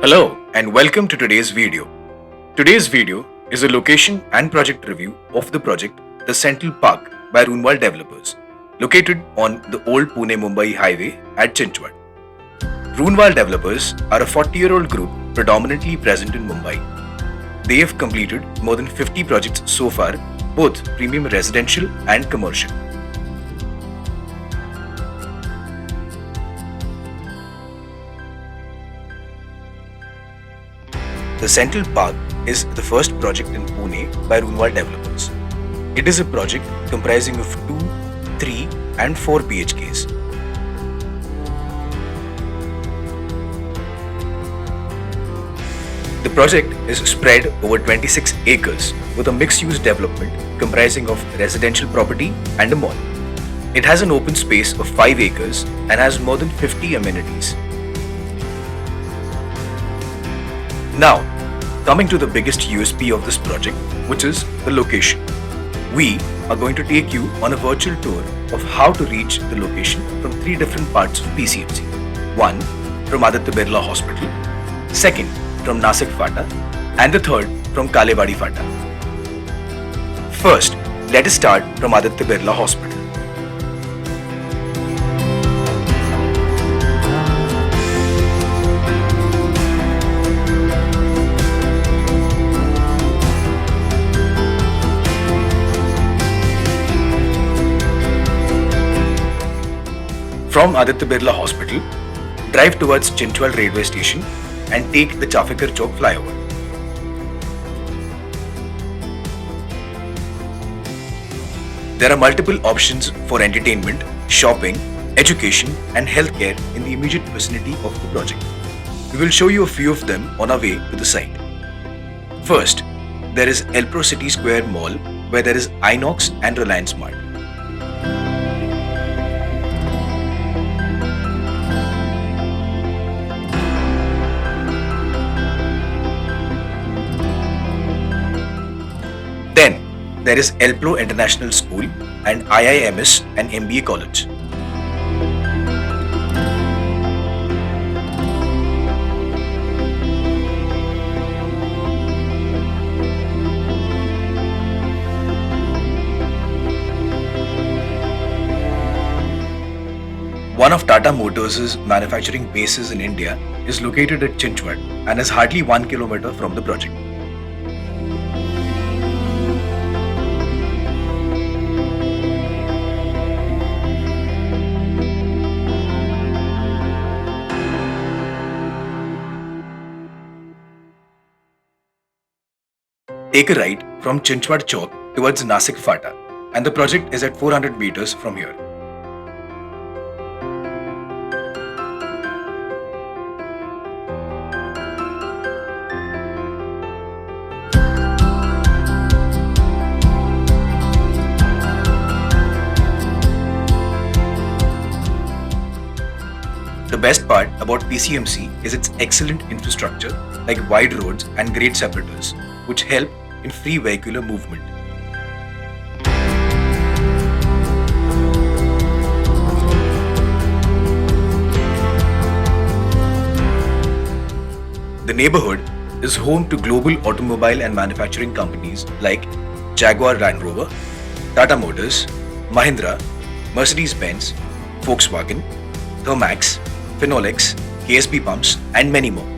Hello and welcome to today's video. Today's video is a location and project review of the project The Central Park by Runwal Developers, located on the old Pune-Mumbai highway at Chinchwad. Runwal Developers are a 40-year-old group predominantly present in Mumbai. They have completed more than 50 projects so far, both premium residential and commercial. The Central Park is the first project in Pune by Runwal Developers. It is a project comprising of 2, 3 and 4 BHKs. The project is spread over 26 acres with a mixed-use development comprising of residential property and a mall. It has an open space of 5 acres and has more than 50 amenities. Now, coming to the biggest USP of this project, which is the location. We are going to take you on a virtual tour of how to reach the location from 3 different parts of PCMC. 1. From Aditya Birla Hospital. 2nd. From Nasik Fata. And the 3rd. From Kalewadi Fata. First, let us start from Aditya Birla Hospital. From Aditya Birla Hospital, drive towards Chinchwad railway station and take the Chafikar Chowk flyover. There are multiple options for entertainment, shopping, education and healthcare in the immediate vicinity of the project. We will show you a few of them on our way to the site. First, there is Elpro City Square Mall where there is Inox and Reliance Mart. Then, there is Elpro International School and IIMS and MBA College. One of Tata Motors' manufacturing bases in India is located at Chinchwad and is hardly 1 kilometer from the project. Take a right from Chinchwad Chowk towards Nasik Fata, and the project is at 400 meters from here. The best part about PCMC is its excellent infrastructure like wide roads and grade separators, which help in free vehicular movement. The neighborhood is home to global automobile and manufacturing companies like Jaguar Land Rover, Tata Motors, Mahindra, Mercedes-Benz, Volkswagen, Thermax, Finolex, KSP Pumps and many more.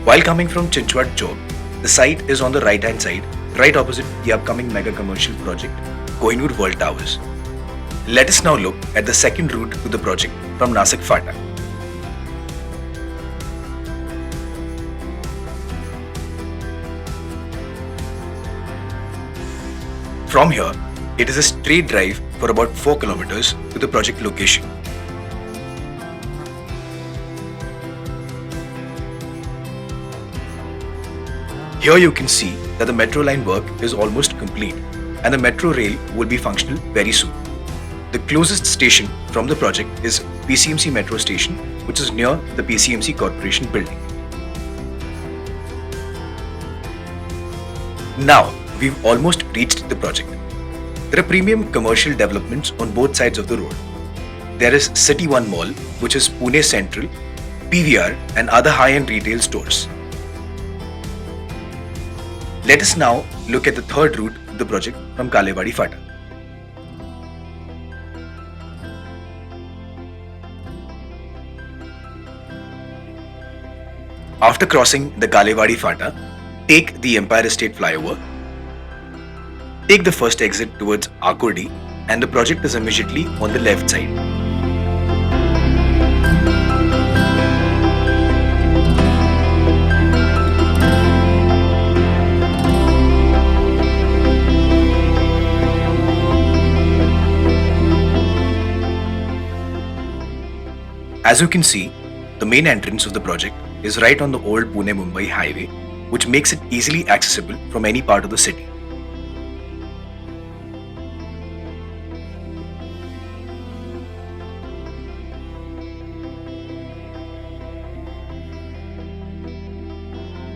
While coming from Chinchwad Chowk, the site is on the right hand side, right opposite the upcoming mega commercial project, Kohinoor World Towers. Let us now look at the second route to the project from Nasik Fata. From here, it is a straight drive for about 4 kilometers to the project location. Here you can see that the metro line work is almost complete and the metro rail will be functional very soon. The closest station from the project is PCMC Metro Station, which is near the PCMC Corporation building. Now, we've almost reached the project. There are premium commercial developments on both sides of the road. There is City One Mall, which is Pune Central, PVR, and other high-end retail stores. Let us now look at the third route of the project from Kalewadi Fata. After crossing the Kalewadi Fata, take the Empire Estate flyover, take the first exit towards Akodi, and the project is immediately on the left side. As you can see, the main entrance of the project is right on the old Pune-Mumbai highway, which makes it easily accessible from any part of the city.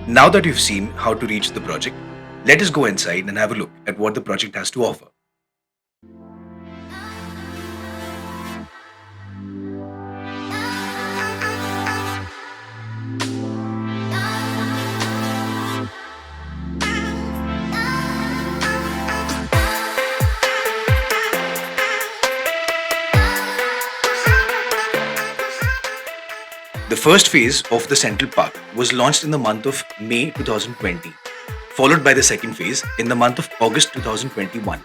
Now that you've seen how to reach the project, let us go inside and have a look at what the project has to offer. The first phase of the Central Park was launched in the month of May 2020, followed by the second phase in the month of August 2021.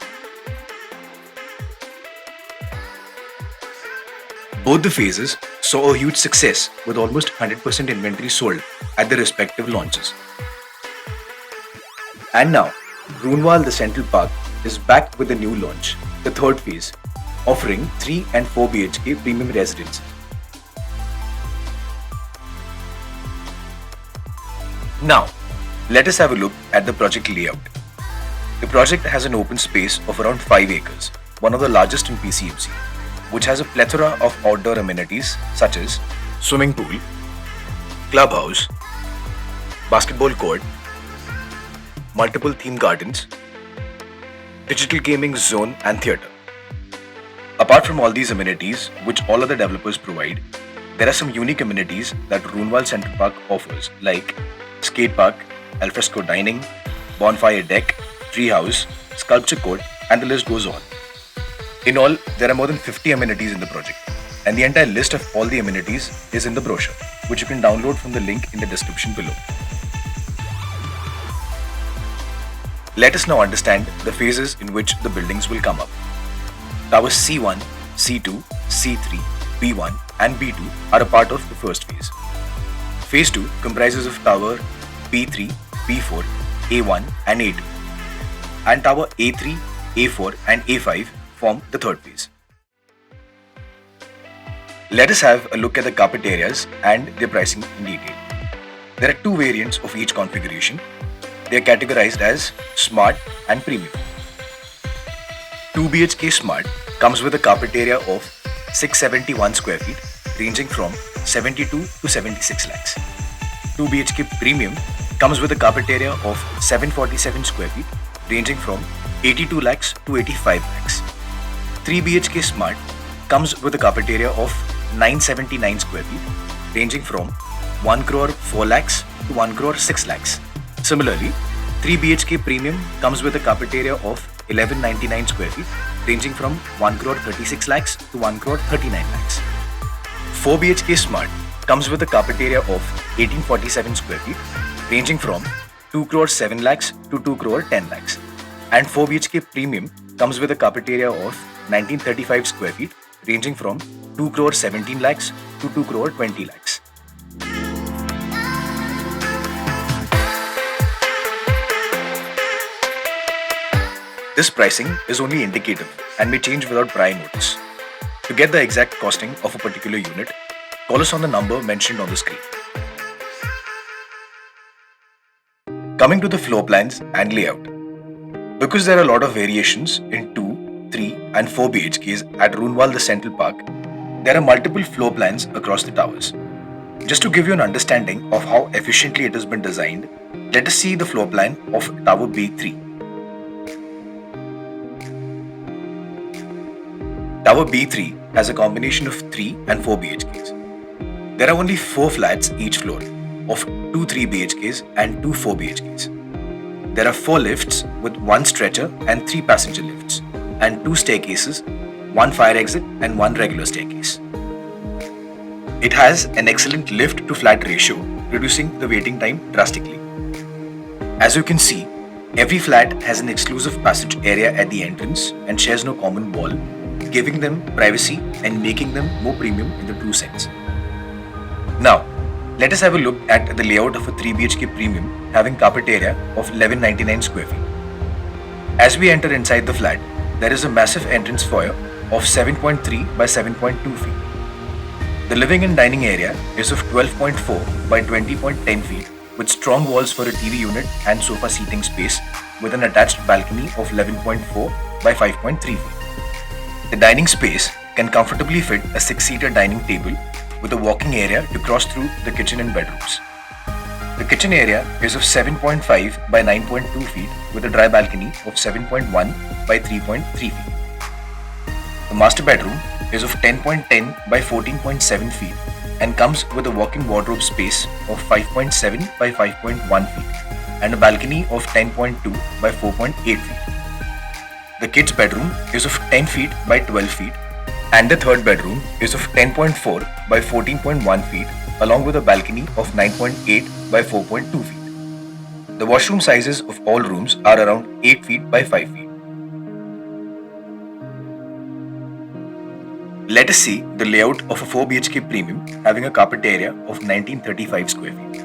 Both the phases saw a huge success with almost 100% inventory sold at their respective launches. And now, Runwal the Central Park is back with a new launch, the third phase, offering 3 and 4 BHK premium residences. Now, let us have a look at the project layout. The project has an open space of around 5 acres, one of the largest in PCMC, which has a plethora of outdoor amenities such as swimming pool, clubhouse, basketball court, multiple theme gardens, digital gaming zone and theatre. Apart from all these amenities, which all other developers provide, there are some unique amenities that Runwal Central Park offers, like skate park, alfresco dining, bonfire deck, treehouse, sculpture court, and the list goes on. In all, there are more than 50 amenities in the project, and the entire list of all the amenities is in the brochure, which you can download from the link in the description below. Let us now understand the phases in which the buildings will come up. Towers C1, C2, C3, B1, and B2 are a part of the first phase. Phase 2 comprises of tower B3, B4, A1 and A2, and tower A3, A4 and A5 form the third phase. Let us have a look at the carpet areas and their pricing in detail. There are 2 variants of each configuration. They are categorized as Smart and Premium. 2 BHK Smart comes with a carpet area of 671 square feet ranging from 72 to 76 lakhs. 2 BHK Premium comes with a carpet area of 747 square feet ranging from 82 lakhs to 85 lakhs. 3 BHK Smart comes with a carpet area of 979 square feet ranging from 1 crore 4 lakhs to 1 crore 6 lakhs. Similarly, 3 BHK Premium comes with a carpet area of 1199 square feet ranging from 1 crore 36 lakhs to 1 crore 39 lakhs. 4 BHK Smart comes with a carpet area of 1847 square feet ranging from 2 crore 7 lakhs to 2 crore 10 lakhs. And 4 BHK Premium comes with a carpet area of 1935 square feet ranging from 2 crore 17 lakhs to 2 crore 20 lakhs. This pricing is only indicative and may change without prior notice. To get the exact costing of a particular unit, call us on the number mentioned on the screen. Coming to the floor plans and layout. Because there are a lot of variations in 2, 3 and 4 BHKs at Runwal the Central Park, there are multiple floor plans across the towers. Just to give you an understanding of how efficiently it has been designed, let us see the floor plan of Tower B3. Tower B3 has a combination of 3 and 4 BHKs. There are only 4 flats each floor of 2 3 BHKs and 2 4 BHKs. There are 4 lifts with 1 stretcher and 3 passenger lifts, and 2 staircases, 1 fire exit and 1 regular staircase. It has an excellent lift to flat ratio, reducing the waiting time drastically. As you can see, every flat has an exclusive passage area at the entrance and shares no common wall, giving them privacy and making them more premium in the true sense. Now, let us have a look at the layout of a 3 BHK premium having carpet area of 1199 square feet. As we enter inside the flat, there is a massive entrance foyer of 7.3 by 7.2 feet. The living and dining area is of 12.4 by 20.10 feet with strong walls for a TV unit and sofa seating space with an attached balcony of 11.4 by 5.3 feet. The dining space can comfortably fit a 6-seater dining table with a walking area to cross through the kitchen and bedrooms. The kitchen area is of 7.5 by 9.2 feet with a dry balcony of 7.1 by 3.3 feet. The master bedroom is of 10.10 by 14.7 feet and comes with a walk-in wardrobe space of 5.7 by 5.1 feet and a balcony of 10.2 by 4.8 feet. The kids' bedroom is of 10 feet by 12 feet and the third bedroom is of 10.4 by 14.1 feet along with a balcony of 9.8 by 4.2 feet. The washroom sizes of all rooms are around 8 feet by 5 feet. Let us see the layout of a 4 BHK premium having a carpet area of 1935 square feet.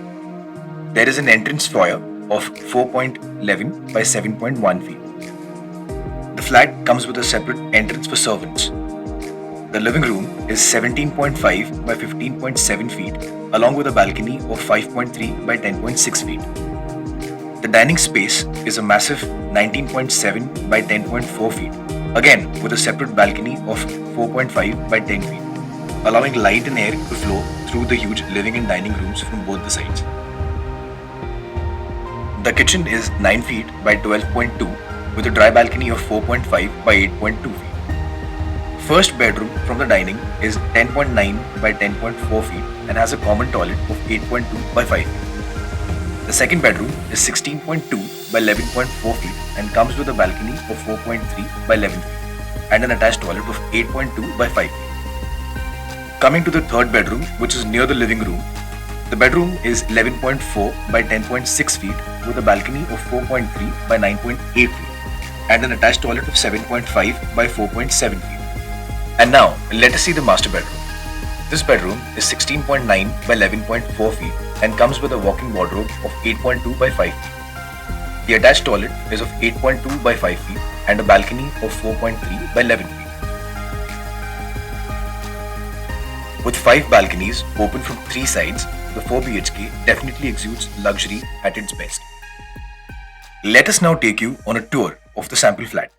There is an entrance foyer of 4.11 by 7.1 feet. The flat comes with a separate entrance for servants. The living room is 17.5 by 15.7 feet along with a balcony of 5.3 by 10.6 feet. The dining space is a massive 19.7 by 10.4 feet, again with a separate balcony of 4.5 by 10 feet, allowing light and air to flow through the huge living and dining rooms from both the sides. The kitchen is 9 feet by 12.2 with a dry balcony of 4.5 by 8.2 feet. First bedroom from the dining is 10.9 by 10.4 feet and has a common toilet of 8.2 by 5 feet. The second bedroom is 16.2 by 11.4 feet and comes with a balcony of 4.3 by 11 feet and an attached toilet of 8.2 by 5 feet. Coming to the third bedroom, which is near the living room, the bedroom is 11.4 by 10.6 feet with a balcony of 4.3 by 9.8 feet and an attached toilet of 7.5 by 4.7 feet. And now, let us see the master bedroom. This bedroom is 16.9 by 11.4 feet and comes with a walk-in wardrobe of 8.2 by 5 feet. The attached toilet is of 8.2 by 5 feet and a balcony of 4.3 by 11 feet. With 5 balconies open from 3 sides, the 4 BHK definitely exudes luxury at its best. Let us now take you on a tour of the sample flat.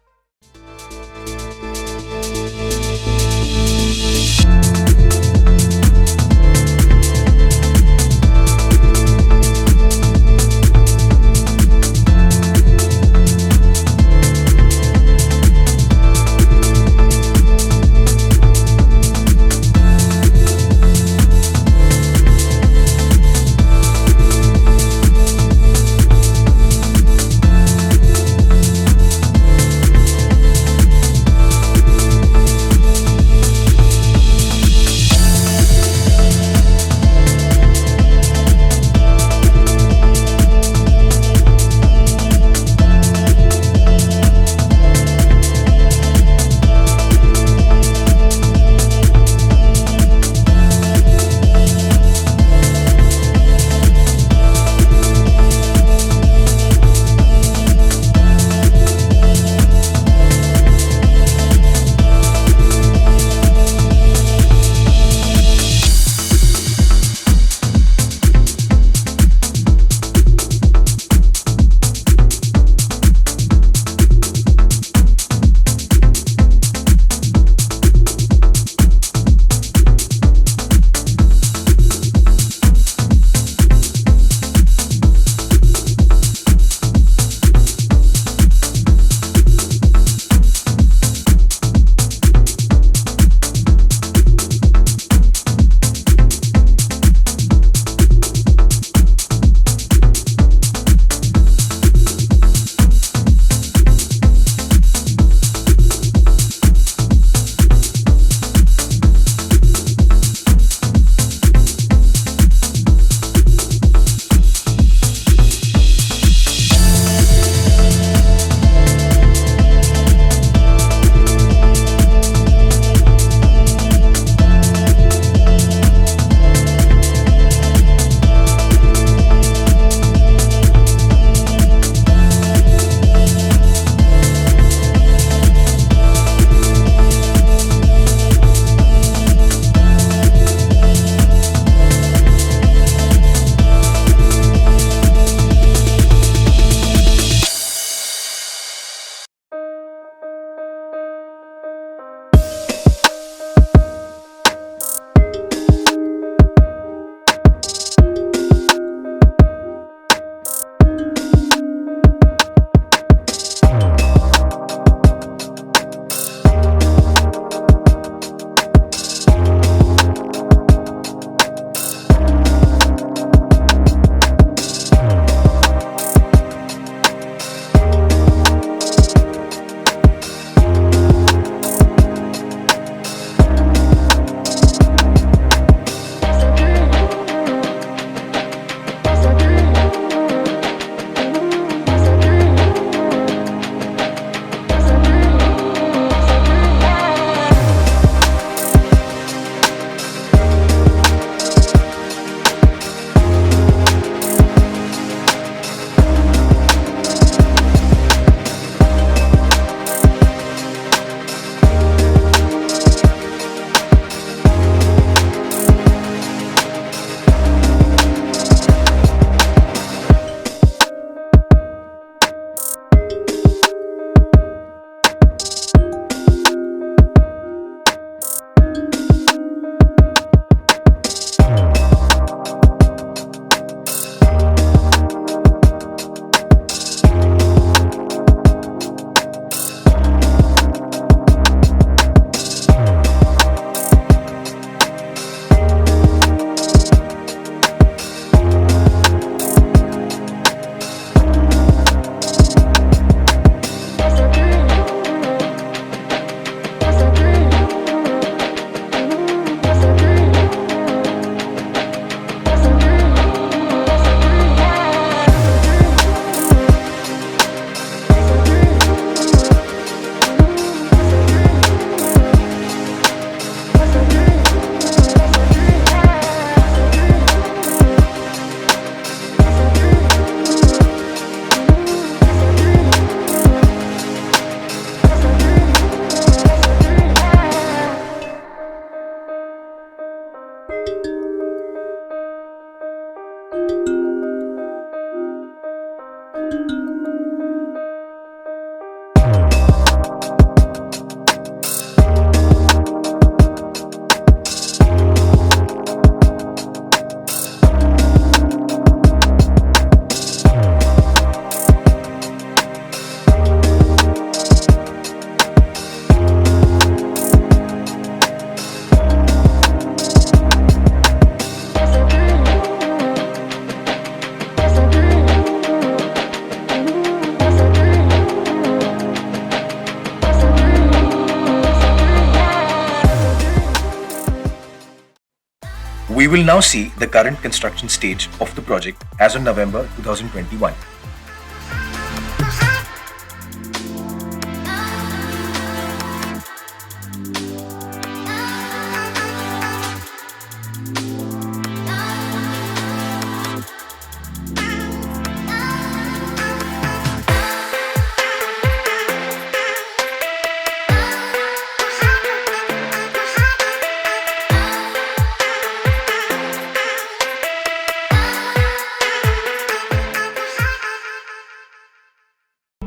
We will now see the current construction stage of the project as on November 2021.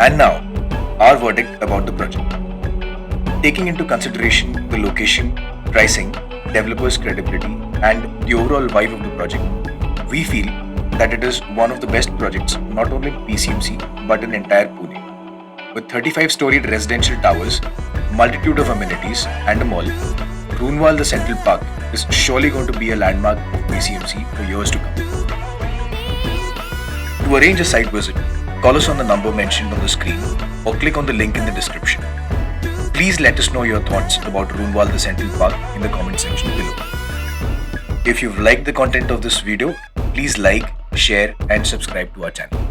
And now, our verdict about the project. Taking into consideration the location, pricing, developers' credibility, and the overall vibe of the project, we feel that it is one of the best projects not only in PCMC but in entire Pune. With 35-storied residential towers, multitude of amenities, and a mall, Runwal the Central Park is surely going to be a landmark of PCMC for years to come. To arrange a site visit, call us on the number mentioned on the screen or click on the link in the description. Please let us know your thoughts about Runwal the Central Park in the comment section below. If you've liked the content of this video, please like, share and subscribe to our channel.